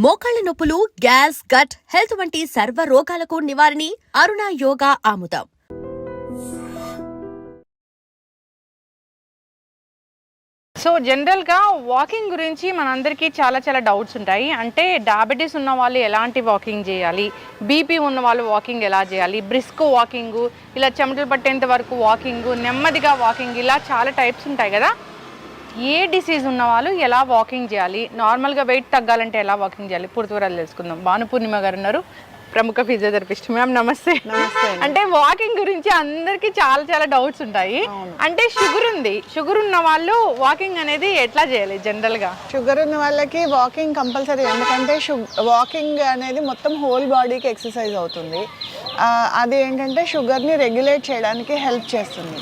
మోకాళ్ల నొప్పులు, gas, gut health వంటి సర్వ రోగాలకు నివారణి అరుణ యోగా ఆముదం. సో జనరల్గా వాకింగ్ గురించి మనందరికీ చాలా డౌట్స్ ఉంటాయి. అంటే డయాబెటీస్ ఉన్న వాళ్ళు ఎలాంటి వాకింగ్ చేయాలి, బీపీ ఉన్న వాళ్ళు వాకింగ్ ఎలా చేయాలి, బ్రిస్క్ వాకింగ్, ఇలా చెమటలు పట్టేంత వరకు వాకింగ్, నెమ్మదిగా వాకింగ్, ఇలా చాలా టైప్స్ ఉంటాయి కదా. ఏ డిసీజ్ ఉన్న వాళ్ళు ఎలా వాకింగ్ చేయాలి, నార్మల్గా వెయిట్ తగ్గాలంటే ఎలా వాకింగ్ చేయాలి, పూర్తి వివరాలు తెలుసుకుందాం. భానుపూర్ణిమ గారు ఉన్నారు, ప్రముఖ ఫిజియోథెరపిస్ట్. మ్యామ్ నమస్తే. అంటే వాకింగ్ గురించి అందరికి చాలా డౌట్స్ ఉంటాయి. అంటే షుగర్ ఉన్న వాళ్ళు వాకింగ్ అనేది ఎట్లా చేయాలి? జనరల్ గా షుగర్ ఉన్న వాళ్ళకి వాకింగ్ కంపల్సరీ, ఎందుకంటే వాకింగ్ అనేది మొత్తం హోల్ బాడీకి ఎక్సర్సైజ్ అవుతుంది. అది ఏంటంటే షుగర్ని రెగ్యులేట్ చేయడానికి హెల్ప్ చేస్తుంది.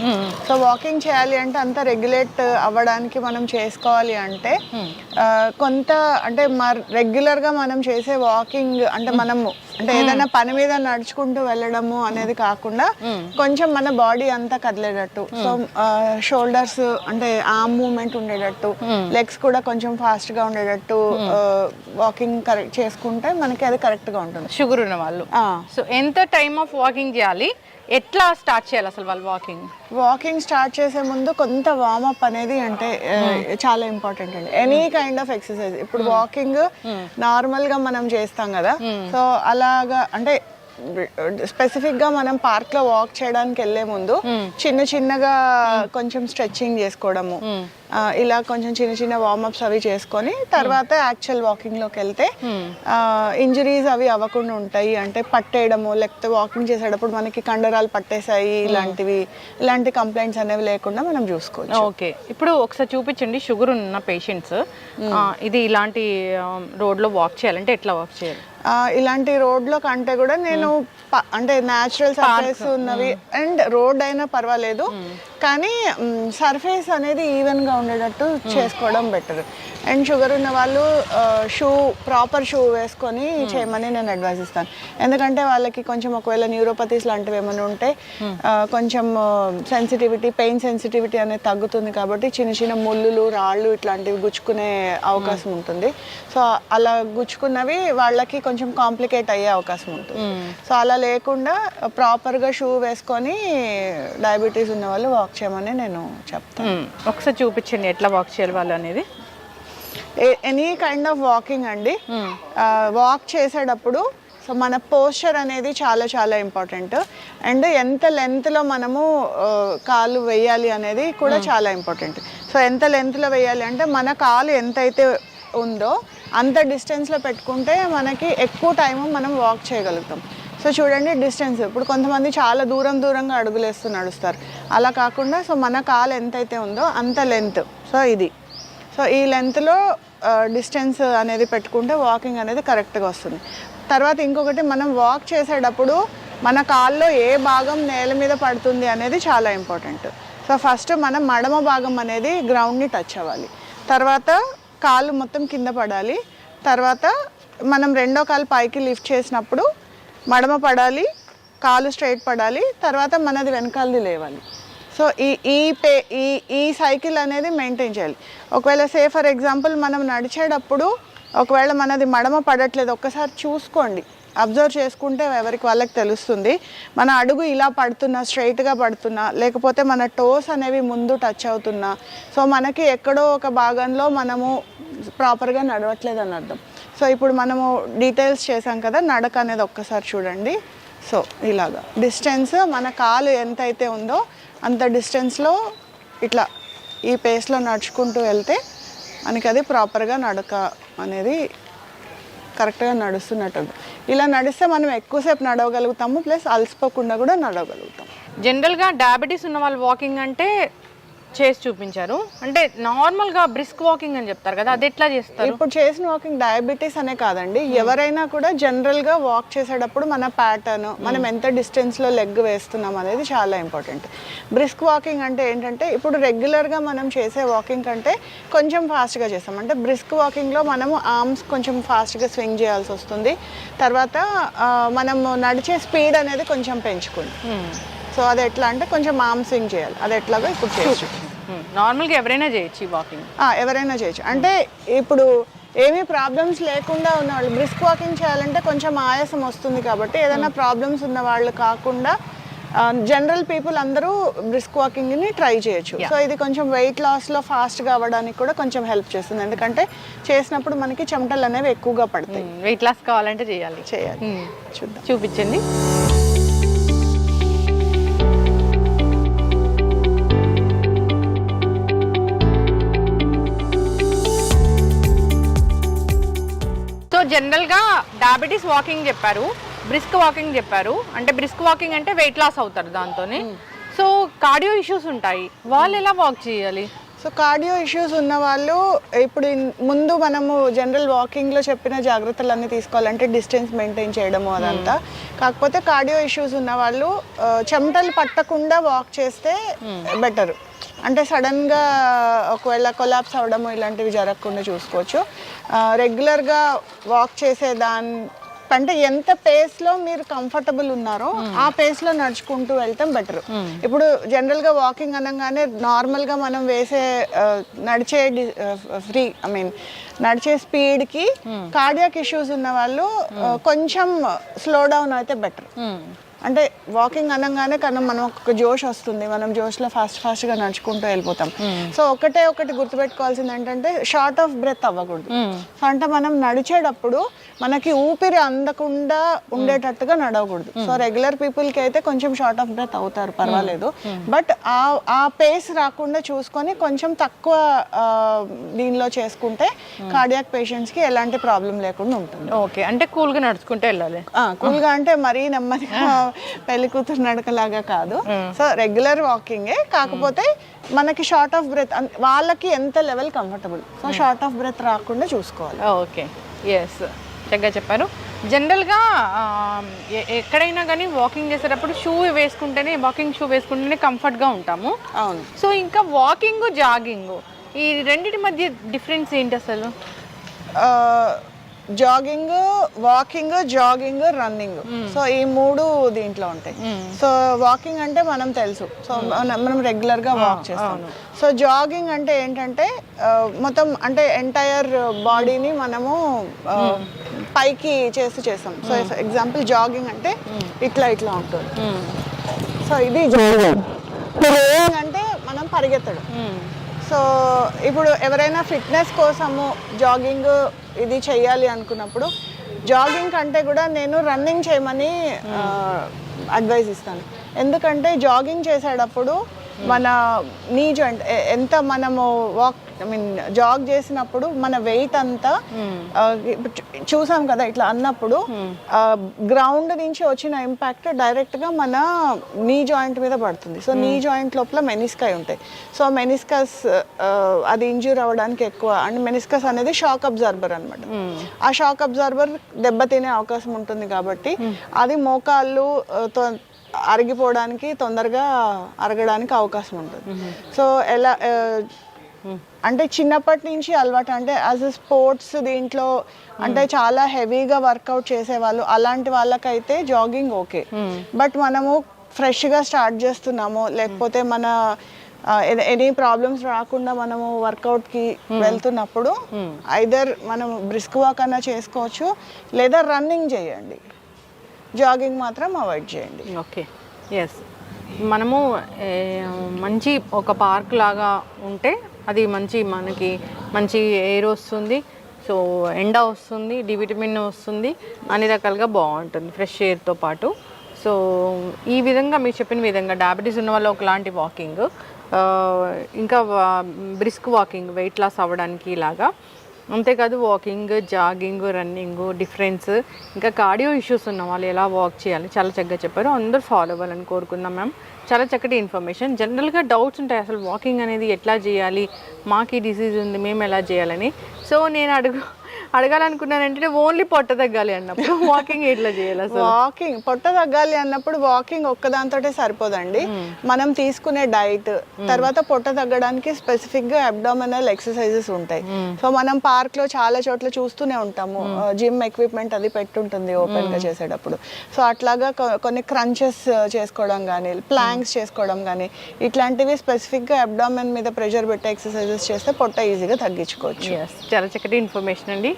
సో వాకింగ్ చేయాలి అంటే అంత రెగ్యులేట్ అవ్వడానికి మనం చేసుకోవాలి అంటే కొంత అంటే రెగ్యులర్గా మనం చేసే వాకింగ్ అంటే మనము అంటే ఏదైనా పని మీద నడుచుకుంటూ వెళ్ళడము అనేది కాకుండా కొంచెం మన బాడీ అంతా కదిలేటట్టు, సో షోల్డర్స్ అంటే ఆర్మ్ మూవ్మెంట్ ఉండేటట్టు, లెగ్స్ కూడా కొంచెం ఫాస్ట్ గా ఉండేటట్టు వాకింగ్ కరెక్ట్ చేసుకుంటే మనకి అది కరెక్ట్ గా ఉంటుంది. షుగర్ ఉన్న వాళ్ళు సో ఎంత టైమ్ ఆఫ్ వాకింగ్ చేయాలి, ఎట్లా స్టార్ట్ చేయాలి అసలు వాళ్ళు వాకింగ్ స్టార్ట్ చేసే ముందు కొంత వార్మప్ అనేది అంటే చాలా ఇంపార్టెంట్ అండి. Any kind of exercise. ఇప్పుడు వాకింగ్ నార్మల్ గా మనం చేస్తాం కదా, సో అలాగా అంటే స్పెసిఫిక్ గా మనం పార్క్ లో వాక్ చేయడానికి వెళ్లే ముందు చిన్నగా కొంచెం స్ట్రెచ్చింగ్ చేసుకోవడము, ఇలా కొంచెం చిన్న వార్మప్స్ అవి చేసుకొని తర్వాత యాక్చువల్ వాకింగ్ లోకి వెళ్తే ఇంజరీస్ అవి అవ్వకుండా ఉంటాయి. అంటే పట్టేయడము, లేకపోతే వాకింగ్ చేసేటప్పుడు మనకి కండరాలు పట్టేసాయి, ఇలాంటి కంప్లైంట్స్ అనేవి లేకుండా మనం చూసుకోవచ్చు. ఓకే, ఇప్పుడు ఒకసారి చూపించండి. షుగర్ ఉన్న పేషెంట్స్ ఇది ఇలాంటి రోడ్ లో వాక్ చేయాలంటే ఎట్లా వాక్ చేయాలి? ఇలాంటి రోడ్లో కంటే కూడా నేను అంటే న్యాచురల్ సర్ఫేస్ ఉన్నవి అండ్ రోడ్ అయినా పర్వాలేదు, కానీ సర్ఫేస్ అనేది ఈవెన్గా ఉండేటట్టు చేసుకోవడం బెటర్. అండ్ షుగర్ ఉన్న వాళ్ళు ప్రాపర్ షూ వేసుకొని చేయమని నేను అడ్వైజ్ ఇస్తాను. ఎందుకంటే వాళ్ళకి కొంచెం ఒకవేళ న్యూరోపతీస్ లాంటివి ఏమైనా ఉంటే కొంచెం పెయిన్ సెన్సిటివిటీ అనేది తగ్గుతుంది. కాబట్టి చిన్న ముళ్ళులు, రాళ్ళు ఇట్లాంటివి గుచ్చుకునే అవకాశం ఉంటుంది. సో అలా గుచ్చుకున్నవి వాళ్ళకి కొంచెం కాంప్లికేట్ అయ్యే అవకాశం ఉంటుంది. సో అలా లేకుండా ప్రాపర్గా షూ వేసుకొని డయాబెటీస్ ఉన్న వాళ్ళు వాక్ చేయమని నేను చెప్తాను. ఒకసారి చూపించండి ఎట్లా వాక్ చేయాలి వాళ్ళు అనేది. ఎనీ కైండ్ ఆఫ్ వాకింగ్ అండి, వాక్ చేసేటప్పుడు సో మన పోస్చర్ అనేది చాలా ఇంపార్టెంట్. అండ్ ఎంత లెంత్లో మనము కాలు వేయాలి అనేది కూడా చాలా ఇంపార్టెంట్. సో ఎంత లెంత్లో వేయాలి అంటే మన కాలు ఎంతైతే ఉందో అంత డిస్టెన్స్లో పెట్టుకుంటే మనకి ఎక్కువ టైము మనం వాక్ చేయగలుగుతాం. సో చూడండి డిస్టెన్స్, ఇప్పుడు కొంతమంది చాలా దూరంగా అడుగులేస్తూ నడుస్తారు. అలా కాకుండా సో మన కాలు ఎంతైతే ఉందో అంత లెంత్, సో ఈ లెంత్లో డిస్టెన్స్ అనేది పెట్టుకుంటే వాకింగ్ అనేది కరెక్ట్గా వస్తుంది. తర్వాత ఇంకొకటి, మనం వాక్ చేసేటప్పుడు మన కాల్లో ఏ భాగం నేల మీద పడుతుంది అనేది చాలా ఇంపార్టెంట్. సో ఫస్ట్ మనం మడమ భాగం అనేది గ్రౌండ్ని టచ్ అవ్వాలి, తర్వాత కాలు మొత్తం కింద పడాలి, తర్వాత మనం రెండో కాలు పైకి లిఫ్ట్ చేసినప్పుడు మడమ పడాలి, కాలు స్ట్రైట్ పడాలి, తర్వాత మనది వెనకాలది లేవాలి. సో ఈ సైకిల్ అనేది మెయింటైన్ చేయాలి. ఒకవేళ ఫర్ ఎగ్జాంపుల్ మనం నడిచేటప్పుడు ఒకవేళ మనది మడమ పడట్లేదు, ఒక్కసారి చూసుకోండి, అబ్జర్వ్ చేసుకుంటే ఎవరికి వాళ్ళకి తెలుస్తుంది. మన అడుగు ఇలా పడుతున్నా, స్ట్రైట్గా పడుతున్నా, లేకపోతే మన టోస్ అనేవి ముందు టచ్ అవుతున్నా, సో మనకి ఎక్కడో ఒక భాగంలో మనము ప్రాపర్గా నడవట్లేదు అని అర్థం. సో ఇప్పుడు మనము డీటెయిల్స్ చేసాం కదా, నడక అనేది ఒక్కసారి చూడండి. సో ఇలాగా డిస్టెన్స్ మన కాలు ఎంతైతే ఉందో అంత డిస్టెన్స్లో ఇట్లా ఈ పేస్లో నడుచుకుంటూ వెళ్తే మనకి అది ప్రాపర్గా నడక అనేది కరెక్ట్గా నడుస్తున్నట్టు. ఇలా నడిస్తే మనం ఎక్కువసేపు నడవగలుగుతాము, ప్లస్ అలసిపోకుండా కూడా నడవగలుగుతాం. జనరల్గా డయాబెటీస్ ఉన్న వాళ్ళు వాకింగ్ అంటే చేసి చూపించారు, అంటే నార్మల్గా బ్రిస్క్ వాకింగ్ అని చెప్తారు కదా, అది ఎట్లా చేస్తారు? ఇప్పుడు చేసిన వాకింగ్ డయాబెటీస్ అనే కాదండి, ఎవరైనా కూడా జనరల్గా వాక్ చేసేటప్పుడు మన ప్యాటర్న్, మనం ఎంత డిస్టెన్స్లో లెగ్ వేస్తున్నాం అనేది చాలా ఇంపార్టెంట్. బ్రిస్క్ వాకింగ్ అంటే ఏంటంటే ఇప్పుడు రెగ్యులర్గా మనం చేసే వాకింగ్ కంటే కొంచెం ఫాస్ట్గా చేస్తాం. అంటే బ్రిస్క్ వాకింగ్లో మనము ఆర్మ్స్ కొంచెం ఫాస్ట్గా స్వింగ్ చేయాల్సి వస్తుంది, తర్వాత మనము నడిచే స్పీడ్ అనేది కొంచెం పెంచుకుంది. సో అది ఎట్లా అంటే కొంచెం ఆర్మ్ స్వింగ్ చేయాలి, అది ఎట్లాగో ఇప్పుడు చేయొచ్చు. నార్మల్గా ఎవరైనా చేయొచ్చు వాకింగ్? ఎవరైనా చేయొచ్చు. అంటే ఇప్పుడు ఏమీ ప్రాబ్లమ్స్ లేకుండా ఉన్నవాళ్ళు బ్రిస్క్ వాకింగ్ చేయాలంటే కొంచెం ఆయాసం వస్తుంది కాబట్టి ఏదైనా ప్రాబ్లమ్స్ ఉన్న వాళ్ళు కాకుండా జనరల్ పీపుల్ అందరూ బ్రిస్క్ వాకింగ్ని ట్రై చేయొచ్చు. సో ఇది కొంచెం వెయిట్ లాస్లో ఫాస్ట్గా అవ్వడానికి కూడా కొంచెం హెల్ప్ చేస్తుంది, ఎందుకంటే చేసినప్పుడు మనకి చెమటలు అనేవి ఎక్కువగా పడతాయి. వెయిట్ లాస్ కావాలంటే చేయాలి. చూద్దాం, చూపించండి. సో జనరల్గా డయాబెటీస్ వాకింగ్ చెప్పారు, బ్రిస్క్ వాకింగ్ చెప్పారు. అంటే బ్రిస్క్ వాకింగ్ అంటే వెయిట్ లాస్ అవుతారు దాంతోనే. సో కార్డియో ఇష్యూస్ ఉంటాయి, వాళ్ళు ఎలా వాక్ చేయాలి? సో కార్డియో ఇష్యూస్ ఉన్న వాళ్ళు ఇప్పుడు ముందు మనము జనరల్ వాకింగ్లో చెప్పిన జాగ్రత్తలన్నీ తీసుకోవాలంటే డిస్టెన్స్ మెయింటైన్ చేయడము అదంతా. కాకపోతే కార్డియో ఇష్యూస్ ఉన్న వాళ్ళు చెమటలు పట్టకుండా వాక్ చేస్తే బెటర్. అంటే సడన్గా ఒకవేళ కొలాప్స్ అవ్వడము ఇలాంటివి జరగకుండా చూసుకోవచ్చు. రెగ్యులర్గా వాక్ చేసే అంటే ఎంత పేస్లో మీరు కంఫర్టబుల్ ఉన్నారో ఆ పేస్లో నడుచుకుంటూ వెళ్తాం బెటర్. ఇప్పుడు జనరల్గా వాకింగ్ అనగానే నార్మల్గా మనం నడిచే నడిచే స్పీడ్కి కార్డియాక్ ఇష్యూస్ ఉన్న వాళ్ళు కొంచెం స్లో డౌన్ అయితే బెటర్. అంటే వాకింగ్ అనగానే కన్నా మనం ఒక జోష్ వస్తుంది, మనం జోష్లో ఫాస్ట్గా నడుచుకుంటూ వెళ్ళిపోతాం. సో ఒకటి గుర్తుపెట్టుకోవాల్సింది ఏంటంటే షార్ట్ ఆఫ్ బ్రెత్ అవ్వకూడదు. సో అంటే మనం నడిచేటప్పుడు మనకి ఊపిరి అందకుండా ఉండేటట్టుగా నడవకూడదు. సో రెగ్యులర్ పీపుల్కి అయితే కొంచెం షార్ట్ ఆఫ్ బ్రెత్ అవుతారు, పర్వాలేదు. బట్ ఆ పేస్ రాకుండా చూసుకొని కొంచెం తక్కువ దీనిలో చేసుకుంటే కార్డియాక్ పేషెంట్స్కి ఎలాంటి ప్రాబ్లం లేకుండా ఉంటుంది. ఓకే, అంటే కూల్గా నడుచుకుంటే వెళ్ళాలి. కూల్గా అంటే మరీ నెమ్మదిగా పెళ్లి కూతురు నడకలాగా కాదు. సో రెగ్యులర్ వాకింగే, కాకపోతే మనకి షార్ట్ ఆఫ్ బ్రెత్ వాళ్ళకి ఎంత level comfortable, so short of breath రాకుండా చూసుకోవాలి. ఓకే, ఎస్, చక్కగా చెప్పారు. జనరల్గా ఎక్కడైనా కానీ వాకింగ్ చేసేటప్పుడు వాకింగ్ షూ వేసుకుంటేనే కంఫర్ట్గా ఉంటాము. అవును. సో ఇంకా వాకింగ్ జాగింగ్ ఈ రెండింటి మధ్య డిఫరెన్స్ ఏంటి అసలు? వాకింగ్, జాగింగ్, రన్నింగ్, సో ఈ 3 దీంట్లో ఉంటాయి. సో వాకింగ్ అంటే మనం తెలుసు, సో మనం రెగ్యులర్గా వాక్ చేస్తాం. సో జాగింగ్ అంటే ఏంటంటే మొత్తం అంటే ఎంటైర్ బాడీని మనము పైకి చేస్తాం. సో ఎగ్జాంపుల్ జాగింగ్ అంటే ఇట్లా ఉంటుంది. సో ఇది జాగింగ్. రన్నింగ్ అంటే మనం పరిగెత్తడం. సో ఇప్పుడు ఎవరైనా ఫిట్నెస్ కోసము జాగింగ్ ఇది చెయ్యాలి అనుకున్నప్పుడు జాగింగ్ కంటే కూడా నేను రన్నింగ్ చేయమని అడ్వైస్ ఇస్తాను. ఎందుకంటే జాగింగ్ చేసేటప్పుడు మన నీ జాయింట్ ఎంత మనము జాగ్ చేసినప్పుడు మన వెయిట్ అంతా చూసాం కదా ఇట్లా అన్నప్పుడు గ్రౌండ్ నుంచి వచ్చిన ఇంపాక్ట్ డైరెక్ట్గా మన నీ జాయింట్ మీద పడుతుంది. సో నీ జాయింట్ లోపల మెనిస్కై ఉంటాయి. సో మెనిస్కస్ అది ఇంజ్యూర్ అవ్వడానికి ఎక్కువ, అండ్ మెనిస్కస్ అనేది షాక్ అబ్జార్బర్ అనమాట. ఆ షాక్ అబ్జార్బర్ దెబ్బతినే అవకాశం ఉంటుంది కాబట్టి అది మోకాళ్ళు తొందరగా అరగడానికి అవకాశం ఉంటుంది. సో ఎలా అంటే చిన్నప్పటి నుంచి అలవాటు, అంటే యాజ్ ఎ స్పోర్ట్స్ దీంట్లో అంటే చాలా హెవీగా వర్కౌట్ చేసేవాళ్ళు అలాంటి వాళ్ళకైతే జాగింగ్ ఓకే. బట్ మనము ఫ్రెష్గా స్టార్ట్ చేస్తున్నాము, లేకపోతే మన ఎనీ ప్రాబ్లమ్స్ రాకుండా మనము వర్కౌట్కి వెళ్తున్నప్పుడు ఐదర్ మనం బ్రిస్క్ వాక్ అన్నా చేసుకోవచ్చు, లేదా రన్నింగ్ చేయండి, జాగింగ్ మాత్రం అవాయిడ్ చేయండి. Okay, yes. మనము మంచి ఒక పార్క్ లాగా ఉంటే అది మనకి మంచి ఎయిర్ వస్తుంది, సో ఎండ వస్తుంది, డి విటమిన్ వస్తుంది, అన్ని రకాలుగా బాగుంటుంది ఫ్రెష్ ఎయిర్తో పాటు. సో ఈ విధంగా మీరు చెప్పిన విధంగా డయాబెటీస్ ఉన్న వాళ్ళు ఒకలాంటి వాకింగ్, ఇంకా బ్రిస్క్ వాకింగ్ వెయిట్ లాస్ అవ్వడానికి ఇలాగా. అంతేకాదు వాకింగ్, జాగింగ్, రన్నింగ్ డిఫరెన్స్, ఇంకా కార్డియో ఇష్యూస్ ఉన్న వాళ్ళు ఎలా వాక్ చేయాలి చాలా చక్కగా చెప్పారు. అందరూ ఫాలో అవ్వాలని కోరుకుందాం మ్యామ్. చాలా చక్కటి ఇన్ఫర్మేషన్. జనరల్గా డౌట్స్ ఉంటాయి అసలు వాకింగ్ అనేది ఎట్లా చేయాలి, మాకు ఈ డిసీజ్ ఉంది మేము ఎలా చేయాలని. సో నేను అడగాలనుకున్నాను ఏంటంటే ఓన్లీ పొట్ట తగ్గాలి అన్నప్పుడు వాకింగ్ ఎట్లా చేయాలి అసలు? వాకింగ్ పొట్ట తగ్గాలి అన్నప్పుడు వాకింగ్ ఒక్కదాంతోటే సరిపోదండి. మనం తీసుకునే డైట్ తర్వాత పొట్ట తగ్గడానికి స్పెసిఫిక్ గా అబ్డామినల్ ఎక్సర్సైజెస్ ఉంటాయి. సో మనం పార్క్ లో చాలా చోట్ల చూస్తూనే ఉంటాము, జిమ్ ఎక్విప్మెంట్ అది పెట్టుంటుంది ఓపెన్ గా చేసేటప్పుడు. సో అట్లాగా కొన్ని క్రంచెస్ చేసుకోవడం కానీ, ప్లాంక్స్ చేసుకోవడం కానీ, ఇట్లాంటివి స్పెసిఫిక్ గా అబ్డామిన్ మీద ప్రెషర్ పెట్టే ఎక్సర్సైజెస్ చేస్తే పొట్ట ఈజీగా తగ్గించుకోవచ్చు. చాలా చక్కటి ఇన్ఫర్మేషన్ అండి.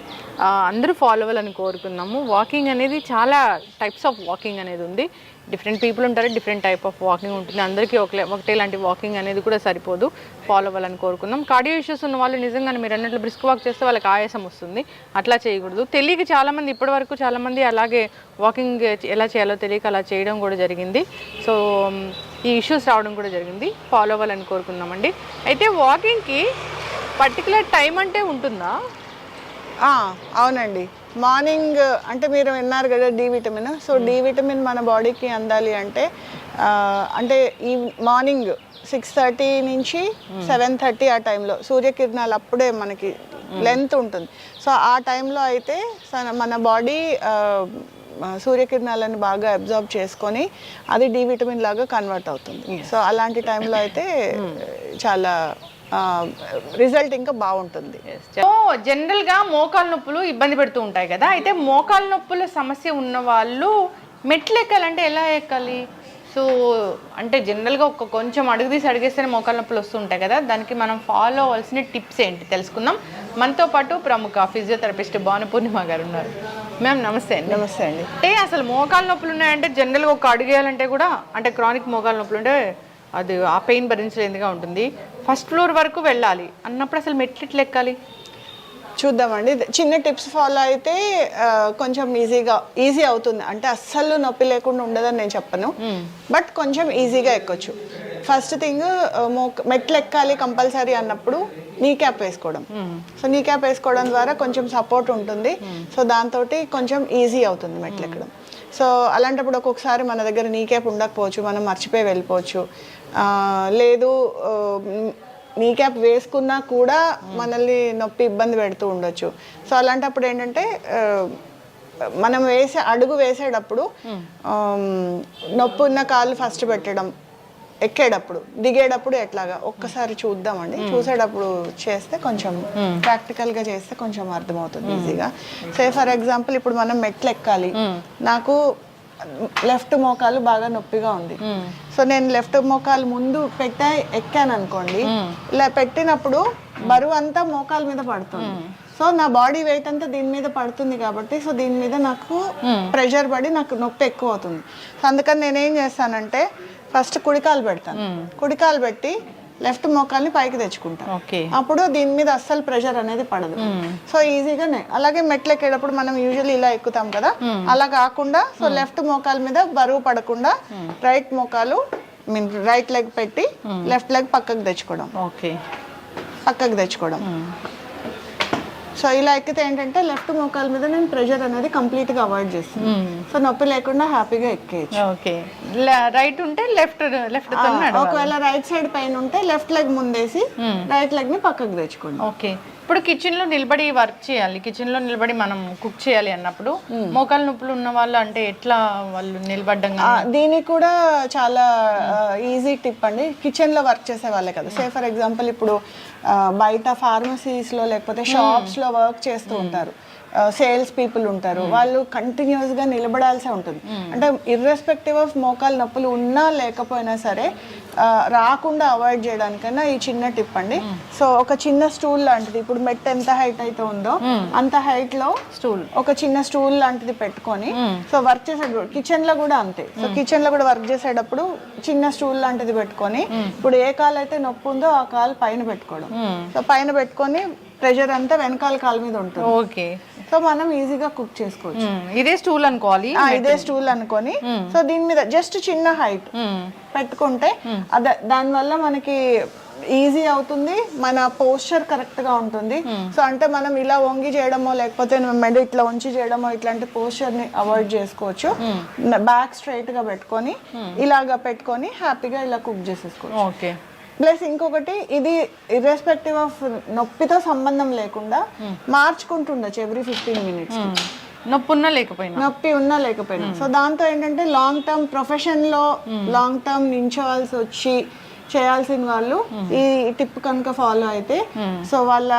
అందరూ ఫాలో అవ్వాలని కోరుకున్నాము. వాకింగ్ అనేది చాలా టైప్స్ ఆఫ్ వాకింగ్ అనేది ఉంది. డిఫరెంట్ పీపుల్ ఉంటారు, డిఫరెంట్ టైప్ ఆఫ్ వాకింగ్ ఉంటుంది. అందరికీ ఒకటే లాంటి వాకింగ్ అనేది కూడా సరిపోదు. ఫాలో అవ్వాలని కోరుకున్నాం. కార్డియో ఇష్యూస్ ఉన్న వాళ్ళు నిజంగానే మీరు అన్నట్లు బ్రిస్క్ వాక్ చేస్తే వాళ్ళకి ఆయాసం వస్తుంది, అట్లా చేయకూడదు. తెలియక చాలామంది ఇప్పటివరకు చాలామంది అలాగే వాకింగ్ ఎలా చేయాలో తెలియక అలా చేయడం కూడా జరిగింది. సో ఈ ఇష్యూస్ రావడం కూడా జరిగింది. ఫాలో అవ్వాలని కోరుకున్నామండి. అయితే వాకింగ్కి పర్టికులర్ టైం అంటే ఉంటుందా? అవునండి. మార్నింగ్ అంటే మీరు విన్నారు కదా D vitamin. So D vitamin మన బాడీకి అందాలి అంటే ఈ మార్నింగ్ 6:30 నుంచి 7:30 ఆ టైంలో సూర్యకిరణాలు అప్పుడే మనకి లెంత్ ఉంటుంది. సో ఆ టైంలో అయితే మన బాడీ సూర్యకిరణాలను బాగా అబ్జార్బ్ చేసుకొని అది డి విటమిన్ లాగా కన్వర్ట్ అవుతుంది. సో అలాంటి టైంలో అయితే చాలా రిజల్ట్ ఇంకా బాగుంటుంది. సో జనరల్గా మోకాలు నొప్పులు ఇబ్బంది పెడుతూ ఉంటాయి కదా, అయితే మోకాలు నొప్పుల సమస్య ఉన్న వాళ్ళు మెట్లు ఎక్కాలంటే ఎలా ఎక్కాలి? సో అంటే జనరల్గా కొంచెం అడుగు తీసి అడిగేస్తేనే మోకాలు నొప్పులు వస్తూ ఉంటాయి కదా, దానికి మనం ఫాలో అవ్వాల్సిన టిప్స్ ఏంటి తెలుసుకుందాం. మనతో పాటు ప్రముఖ ఫిజియోథెరపిస్ట్ భానుపూర్ణిమ గారు ఉన్నారు. మ్యామ్ నమస్తే అండి. నమస్తే అండి. అంటే అసలు మోకాలు నొప్పులు ఉన్నాయంటే జనరల్గా ఒక అడుగు వేయాలంటే కూడా అంటే క్రానిక్ మోకాలు నొప్పులు ఉంటే అది ఆ పెయిన్ భరించలేనిదిగా ఉంటుంది. ఫస్ట్ ఫ్లోర్ వరకు వెళ్ళాలి అన్నప్పుడు అసలు మెట్లు ఎట్లా ఎక్కాలి చూద్దామండి. చిన్న టిప్స్ ఫాలో అయితే కొంచెం ఈజీ అవుతుంది. అంటే అస్సలు నొప్పి లేకుండా ఉండదని నేను చెప్పను, బట్ కొంచెం ఈజీగా ఎక్కొచ్చు. ఫస్ట్ థింగ్ మెట్లు ఎక్కాలి కంపల్సరీ అన్నప్పుడు నీ క్యాప్ వేసుకోవడం. సో నీ క్యాప్ వేసుకోవడం ద్వారా కొంచెం సపోర్ట్ ఉంటుంది. సో దాంతో కొంచెం ఈజీ అవుతుంది మెట్లు ఎక్కడం. సో అలాంటప్పుడు ఒక్కొక్కసారి మన దగ్గర నీ క్యాప్ ఉండకపోవచ్చు, మనం మర్చిపోయి వెళ్ళిపోవచ్చు. లేదు నీ క్యాప్ వేసుకున్నా కూడా మనల్ని నొప్పి ఇబ్బంది పెడుతూ ఉండొచ్చు. సో అలాంటప్పుడు ఏంటంటే మనం అడుగు వేసేటప్పుడు నొప్పి ఉన్న కాళ్ళు ఫస్ట్ పెట్టడం, ఎక్కేటప్పుడు దిగేటప్పుడు ఎట్లాగా ఒక్కసారి చూద్దామండి. చూసేటప్పుడు చేస్తే కొంచెం ప్రాక్టికల్గా చేస్తే కొంచెం అర్థమవుతుంది ఈజీగా. ఫర్ ఎగ్జాంపుల్ ఇప్పుడు మనం మెట్లు ఎక్కాలి, నాకు లెఫ్ట్ మోకాలు బాగా నొప్పిగా ఉంది. సో నేను లెఫ్ట్ మోకాలు ముందు ఎక్కాను అనుకోండి, ఇలా పెట్టినప్పుడు బరువు అంతా మోకాల మీద పడుతుంది. సో నా బాడీ వెయిట్ అంతా దీని మీద పడుతుంది కాబట్టి సో దీని మీద నాకు ప్రెషర్ పడి నాకు నొప్పి ఎక్కువ అవుతుంది. సో అందుకని నేనేం చేస్తానంటే ఫస్ట్ కుడికాలు పెడతాను. కుడికాలు పెట్టి లెఫ్ట్ మోకాల్ని పైకి తెచ్చుకుంటాం. అప్పుడు దీని మీద అస్సలు ప్రెషర్ అనేది పడదు. సో ఈజీగానే. అలాగే మెట్లు ఎక్కేటప్పుడు మనం యూజువల్లీ ఇలా ఎక్కుతాం కదా, అలా కాకుండా సో లెఫ్ట్ మోకాల మీద బరువు పడకుండా రైట్ మోకాలు రైట్ లెగ్ పెట్టి లెఫ్ట్ లెగ్ పక్కకు తెచ్చుకోవడం. సో ఇలా ఎక్కితే ఏంటంటే లెఫ్ట్ మోకాల మీద నేను ప్రెషర్ అనేది కంప్లీట్ గా అవాయిడ్ చేస్తాను. సో నొప్పి లేకుండా హ్యాపీగా ఎక్కేయచ్చు. రైట్ ఉంటే లెఫ్ట్ ఒకవేళ రైట్ సైడ్ పైన ఉంటే లెఫ్ట్ లెగ్ ముందేసి రైట్ లెగ్ ని పక్కకు తెచ్చుకోండి. ఓకే. ఇప్పుడు కిచెన్ లో నిలబడి వర్క్ చేయాలి, కిచెన్ లో నిలబడి మనం కుక్ చేయాలి అన్నప్పుడు మోకాలు నొప్పులు ఉన్న వాళ్ళు అంటే ఎట్లా వాళ్ళు నిలబడ్డం? దీనికి కూడా చాలా ఈజీ టిప్ అండి. కిచెన్ లో వర్క్ చేసే వాళ్ళే కదా, ఫర్ ఎగ్జాంపుల్ ఇప్పుడు బయట ఫార్మసీస్ లో లేకపోతే షాప్స్ లో వర్క్ చేస్తూ ఉంటారు, సేల్స్ పీపుల్ ఉంటారు, వాళ్ళు కంటిన్యూస్ గా నిలబడాల్సి ఉంటుంది. అంటే ఇర్రెస్పెక్టివ్ ఆఫ్ మోకాలు నొప్పులు ఉన్నా లేకపోయినా సరే రాకుండా అవాయిడ్ చేయడానికైనా ఈ చిన్న టిప్ అండి. సో ఒక చిన్న స్టూల్ లాంటిది, ఇప్పుడు మెట్ ఎంత హైట్ అయితే ఉందో అంత హైట్ లో ఒక చిన్న స్టూల్ లాంటిది పెట్టుకొని సో వర్క్ చేసేటప్పుడు కిచెన్ లో కూడా అంతే. సో కిచెన్ లో కూడా వర్క్ చేసేటప్పుడు చిన్న స్టూల్ లాంటిది పెట్టుకొని ఇప్పుడు ఏ కాలు అయితే నొప్పి ఉందో ఆ కాలు పైన పెట్టుకోవడం. సో పైన పెట్టుకొని ప్రెషర్ అంతా వెనకాల కాలు మీద ఉంటుంది. ఓకే. సో మనం ఈజీగా కుక్ చేసుకోవచ్చు. ఇదే స్టూల్ అనుకోవాలి, ఇదే స్టూల్ అనుకొని సో దీని మీద జస్ట్ చిన్న హైట్ పెట్టుకుంటే దానివల్ల మనకి ఈజీ అవుతుంది, మన పోస్చర్ కరెక్ట్ గా ఉంటుంది. సో అంటే మనం ఇలా వంగి చేయడమో లేకపోతే మెడ ఇట్లా ఉంచి చేయడమో ఇట్లాంటి పోస్చర్ ని అవాయిడ్ చేసుకోవచ్చు. బ్యాక్ స్ట్రైట్ గా పెట్టుకొని ఇలాగా పెట్టుకొని హ్యాపీగా ఇలా కుక్ చేసేసుకోవచ్చు. ఓకే. ప్లస్ ఇంకొకటి ఇది ఇర్రెస్పెక్టివ్ ఆఫ్ నొప్పితో సంబంధం లేకుండా మార్చుకుంటుండొచ్చు ఎవ్రీ 15 minutes. నొప్పి ఉన్నా లేకపోయినా, నొప్పి ఉన్నా లేకపోయినా. సో దాంతో ఏంటంటే లాంగ్ టర్మ్ ప్రొఫెషన్లో లాంగ్ టర్మ్ నించోవాల్సి వచ్చి చేయాల్సిన వాళ్ళు ఈ టిప్ కనుక ఫాలో అయితే సో వాళ్ళ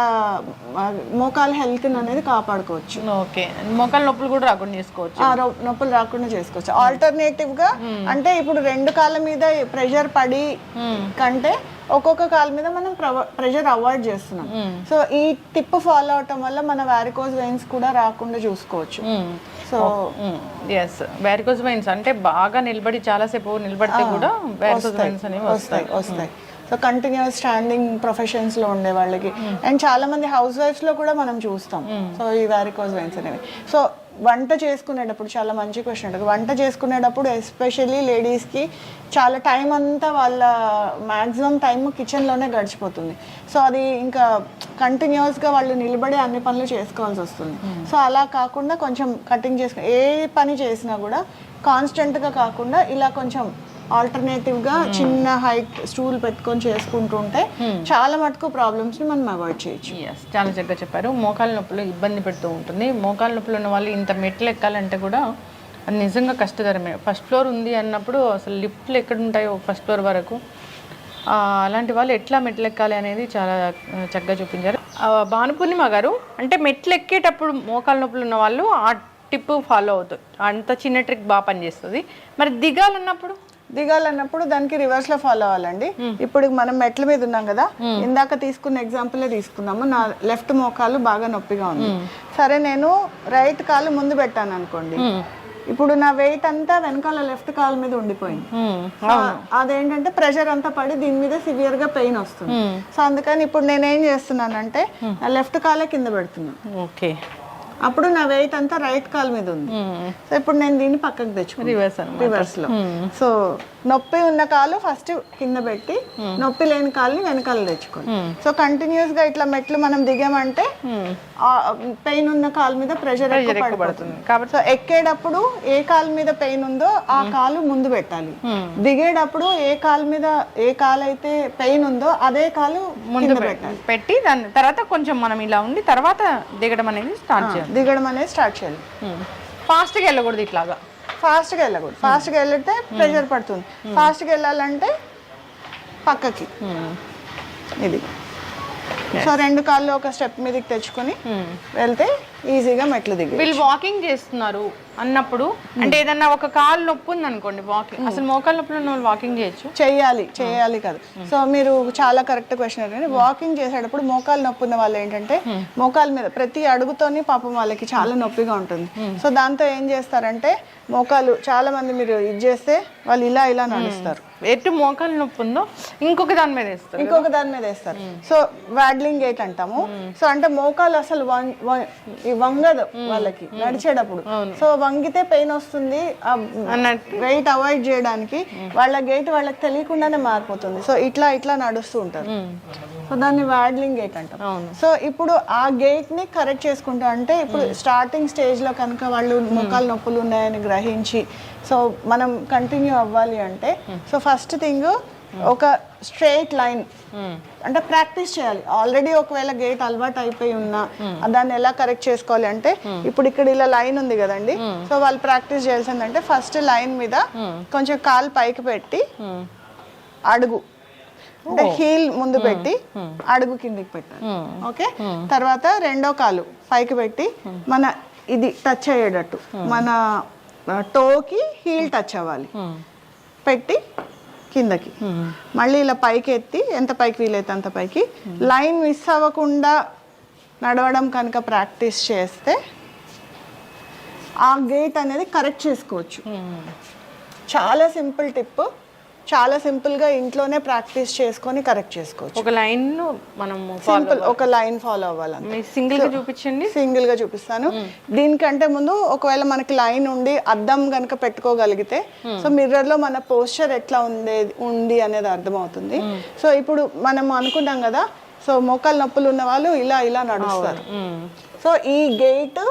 మోకాల హెల్త్ అనేది కాపాడుకోవచ్చు. ఓకే, మోకాల నొప్పులు కూడా రాకుండా చేసుకోవచ్చు. నొప్పులు రాకుండా చేసుకోవచ్చు. ఆల్టర్నేటివ్ గా అంటే ఇప్పుడు రెండు కాళ్ళ మీద ప్రెషర్ పడి కంటే ఒక్కొక్క కాళ్ళ మీద మనం ప్రెషర్ అవాయిడ్ చేస్తున్నాం. సో ఈ టిప్ ఫాలో అవటం వల్ల మన వారికోజ్ వెయిన్స్ కూడా రాకుండా చూసుకోవచ్చు. సో ఎస్, వారికోజ్ వెయిన్స్ అంటే బాగా నిలబడి చాలాసేపు నిలబడితే కూడా వారికోజ్ వెయిన్స్ అనేవి వస్తాయి. సో కంటిన్యూస్ స్టాండింగ్ ప్రొఫెషన్స్ లో ఉండే వాళ్ళకి అండ్ చాలా మంది హౌస్ వైఫ్స్ లో కూడా మనం చూస్తాం. సో ఈ వారికోజ్ వెయిన్స్ అనేవి. సో వంట చేసుకునేటప్పుడు చాలా మంచి క్వశ్చన్ ఉంటుంది. వంట చేసుకునేటప్పుడు ఎస్పెషల్లీ లేడీస్కి చాలా టైం అంతా వాళ్ళ మ్యాక్సిమం టైం కిచెన్లోనే గడిచిపోతుంది. సో అది ఇంకా కంటిన్యూస్గా వాళ్ళు నిలబడి అన్ని పనులు చేసుకోవాల్సి వస్తుంది. సో అలా కాకుండా కొంచెం కటింగ్ చేసుకుని ఏ పని చేసినా కూడా కాన్స్టెంట్గా కాకుండా ఇలా కొంచెం ఆల్టర్నేటివ్గా చిన్న హైట్ స్టూల్ పెట్టుకొని చేసుకుంటుంటే చాలా మటుకు ప్రాబ్లమ్స్ని మనం అవాయిడ్ చేయొచ్చు. ఎస్, చాలా చక్కగా చెప్పారు. మోకాల నొప్పులు ఇబ్బంది పెడుతూ ఉంటుంది. మోకాల నొప్పులు ఉన్న వాళ్ళు ఇంత మెట్లు ఎక్కాలంటే కూడా అది నిజంగా కష్టతరమే. ఫస్ట్ ఫ్లోర్ ఉంది అన్నప్పుడు అసలు లిఫ్ట్లు ఎక్కడ ఉంటాయో ఫస్ట్ ఫ్లోర్ వరకు, అలాంటి వాళ్ళు ఎట్లా మెట్లు ఎక్కాలి అనేది చాలా చక్కగా చూపించారు. భానుపూర్ణిమ గారు, అంటే మెట్లు ఎక్కేటప్పుడు మోకాల నొప్పులు ఉన్న వాళ్ళు ఆ టిప్ ఫాలో అవుతారు, అంత చిన్న ట్రిక్ బాగా పనిచేస్తుంది. మరి దిగాలన్నప్పుడు దానికి రివర్స్ లో ఫాలో అవ్వాలండి. ఇప్పుడు మనం మెట్ల మీద ఉన్నాం కదా, ఇందాక తీసుకున్న ఎగ్జాంపులే తీసుకున్నాము. నా లెఫ్ట్ మోకాలు బాగా నొప్పిగా ఉంది. సరే, నేను రైట్ కాలు ముందు పెట్టాను అనుకోండి, ఇప్పుడు నా వెయిట్ అంతా వెనకాల లెఫ్ట్ కాలు మీద ఉండిపోయింది. అదేంటంటే ప్రెషర్ అంతా పడి దీని మీద సివియర్ గా పెయిన్ వస్తుంది. సో అందుకని ఇప్పుడు నేనేం చేస్తున్నానంటే నా లెఫ్ట్ కాలే కింద పెడుతున్నాను. ఓకే, అప్పుడు నా వెయిట్ అంతా రైట్ కాల్ మీద ఉంది. సో ఇప్పుడు నేను దీన్ని పక్కకు తెచ్చుకున్నాను రివర్స్ లో. సో నొప్పి ఉన్న కాలు ఫస్ట్ కింద పెట్టి నొప్పి లేని కాలుని వెనకాల తెచ్చుకోండి. సో కంటిన్యూస్ గా ఇట్లా మెట్లు మనం దిగామంటే పెయిన్ ఉన్న కాలు మీద ప్రెషర్ ఎక్కువ పడుతుంది. కాబట్టి సో ఎక్కేటప్పుడు ఏ కాలు మీద పెయిన్ ఉందో ఆ కాలు ముందు పెట్టాలి. దిగేటప్పుడు ఏ కాలు అయితే పెయిన్ ఉందో అదే కాలు ముందు పెట్టి దాని తర్వాత కొంచెం మనం ఇలా ఉండి తర్వాత దిగడం అనేది స్టార్ట్ చేయాలి. ఫాస్ట్గా వెళ్ళకూడదు, ఇట్లాగా ఫాస్ట్గా వెళ్తే ప్రెషర్ పడుతుంది. ఫాస్ట్గా వెళ్ళాలంటే పక్కకి ఇది. సో రెండు కాళ్ళు ఒక స్టెప్ మీదకి తెచ్చుకొని వెళ్తే ఈజీగా మెట్లు దిగి. వీళ్ళు వాకింగ్ చేస్తున్నారు అన్నప్పుడు అంటే ఏదన్నా ఒక కాలు నొప్పి ఉంది అనుకోండి, వాకింగ్ అసలు మోకాలు నొప్పులు ఉన్న వాళ్ళు వాకింగ్ చేయాలి కదా. సో మీరు చాలా కరెక్ట్ క్వశ్చన్ అడిగారు. వాకింగ్ చేసేటప్పుడు మోకాలు నొప్పి ఉన్న వాళ్ళు ఏంటంటే మోకాల మీద ప్రతి అడుగుతోని పాపం వాళ్ళకి చాలా నొప్పిగా ఉంటుంది. సో దాంతో ఏం చేస్తారంటే మోకాలు చాలా మంది మీరు ఇది చేస్తే వాళ్ళు ఇలా నడుస్తారు. ఎటు మోకాలు నొప్పి ఉందో ఇంకొక దాని మీద వేస్తారు. సో వాడ్లింగ్ గేట్ అంటాము. సో అంటే మోకాలు అసలు వంగదు వాళ్ళకి నడిచేటప్పుడు. సో వంగితే పెయిన్ వస్తుంది. వెయిట్ అవాయిడ్ చేయడానికి వాళ్ళ గేట్ వాళ్ళకి తెలియకుండానే మారిపోతుంది. సో ఇట్లా నడుస్తూ ఉంటారు. సో దాన్ని వాడ్లింగ్ గేట్ అంటాం. సో ఇప్పుడు ఆ గేట్ ని కరెక్ట్ చేసుకుంటా అంటే ఇప్పుడు స్టార్టింగ్ స్టేజ్ లో కనుక వాళ్ళు మోకాలు నొప్పులు ఉన్నాయని గ్రహించి సో మనం కంటిన్యూ అవ్వాలి అంటే సో ఫస్ట్ థింగ్ ఒక స్ట్రైట్ లైన్ అంటే ప్రాక్టీస్ చేయాలి. ఆల్రెడీ ఒకవేళ గేట్ అలవాటు అయిపోయి ఉన్నా దాన్ని ఎలా కరెక్ట్ చేసుకోవాలి అంటే ఇప్పుడు ఇక్కడ ఇలా లైన్ ఉంది కదండి. సో వాళ్ళు ప్రాక్టీస్ చేయాల్సిందంటే ఫస్ట్ లైన్ మీద కొంచెం కాలు పైకి పెట్టి అడుగు అంటే హీల్ ముందు పెట్టి అడుగు కిందికి పెట్టాలి. ఓకే, తర్వాత రెండో కాలు పైకి పెట్టి మన ఇది టచ్ అయ్యేటట్టు మన టోకి హీల్ టచ్ అవ్వాలి. పెట్టి కిందకి మళ్ళీ ఇలా పైకి ఎత్తి ఎంత పైకి వీలైతే అంత పైకి లైన్ మిస్ అవ్వకుండా నడవడం కనుక ప్రాక్టీస్ చేస్తే ఆ గేట్ అనేది కరెక్ట్ చేసుకోవచ్చు. చాలా సింపుల్ టిప్, చాలా సింపుల్ గా ఇంట్లోనే ప్రాక్టీస్ చేసుకొని కరెక్ట్ చేసుకోవచ్చు. ఒక లైన్ మనం సింపుల్ ఒక లైన్ ఫాలో అవ్వాలి. సింగిల్ గా చూపించండి. సింగిల్ గా చూపిస్తాను. దీనికంటే ముందు ఒకవేళ మనకి లైన్ ఉండి అద్దం కనుక పెట్టుకోగలిగితే సో మిర్రర్ లో మన పోస్చర్ ఎట్లా ఉంది అనేది అర్థమవుతుంది. సో ఇప్పుడు మనం అనుకున్నాం కదా, సో మోకాలు నొప్పులు ఉన్న వాళ్ళు ఇలా నడుస్తారు. సో ఈ గేట్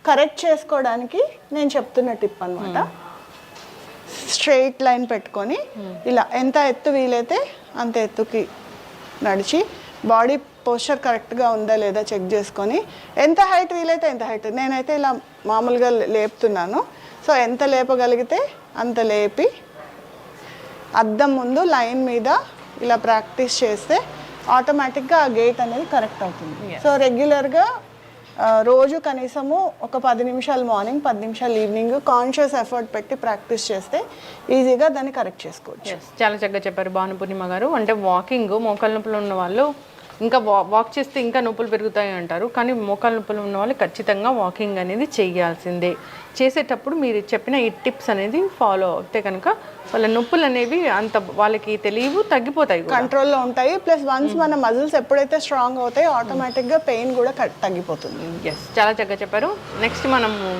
కరెక్ట్ చేసుకోవడానికి నేను చెప్తున్న టిప్ అన్నమాట. స్ట్రెయిట్ లైన్ పెట్టుకొని ఇలా ఎంత ఎత్తు వీలైతే అంత ఎత్తుకి నడిచి బాడీ పోస్చర్ కరెక్ట్గా ఉందా లేదా చెక్ చేసుకొని ఎంత హైట్ వీలైతే ఎంత హైట్, నేనైతే ఇలా మామూలుగా లేపుతున్నాను. సో ఎంత లేపగలిగితే అంత లేపి అద్దం ముందు లైన్ మీద ఇలా ప్రాక్టీస్ చేస్తే ఆటోమేటిక్గా ఆ గేట్ అనేది కరెక్ట్ అవుతుంది. సో రెగ్యులర్గా రోజు కనీసము ఒక 10 నిమిషాలు మార్నింగ్, 10 నిమిషాలు ఈవినింగ్ కాన్షియస్ ఎఫర్ట్ పెట్టి ప్రాక్టీస్ చేస్తే ఈజీగా దాన్ని కరెక్ట్ చేసుకోవచ్చు. చాలా చక్కగా చెప్పారు భానుపూర్ణిమ గారు. అంటే వాకింగ్ మోకాళ్ళ నొప్పులు ఉన్న వాళ్ళు ఇంకా వాక్ చేస్తే ఇంకా నొప్పులు పెరుగుతాయి అంటారు, కానీ మోకాళ్ళ నొప్పులు ఉన్న వాళ్ళు ఖచ్చితంగా వాకింగ్ అనేది చేయాల్సిందే. చేసేటప్పుడు మీరు చెప్పిన ఈ టిప్స్ అనేది ఫాలో అవుతే కనుక వాళ్ళ నొప్పులు అనేవి అంత వాళ్ళకి తెలియవు, తగ్గిపోతాయి, కంట్రోల్లో ఉంటాయి. ప్లస్ వన్స్ మన మజిల్స్ ఎప్పుడైతే స్ట్రాంగ్ అవుతాయో ఆటోమేటిక్గా పెయిన్ కూడా తగ్గిపోతుంది. ఎస్, చాలా చక్కగా చెప్పారు. నెక్స్ట్ మనము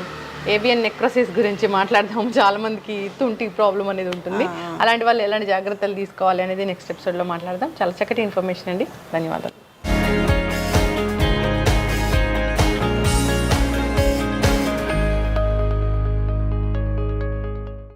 ఏవియన్ నెక్రోసిస్ గురించి మాట్లాడదాం. చాలా మందికి తుంటి ప్రాబ్లం అనేది ఉంటుంది. అలాంటి వాళ్ళు ఎలాంటి జాగ్రత్తలు తీసుకోవాలి అనేది నెక్స్ట్ ఎపిసోడ్లో మాట్లాడదాం. చాలా చక్కటి ఇన్ఫర్మేషన్ అండి. ధన్యవాదాలు.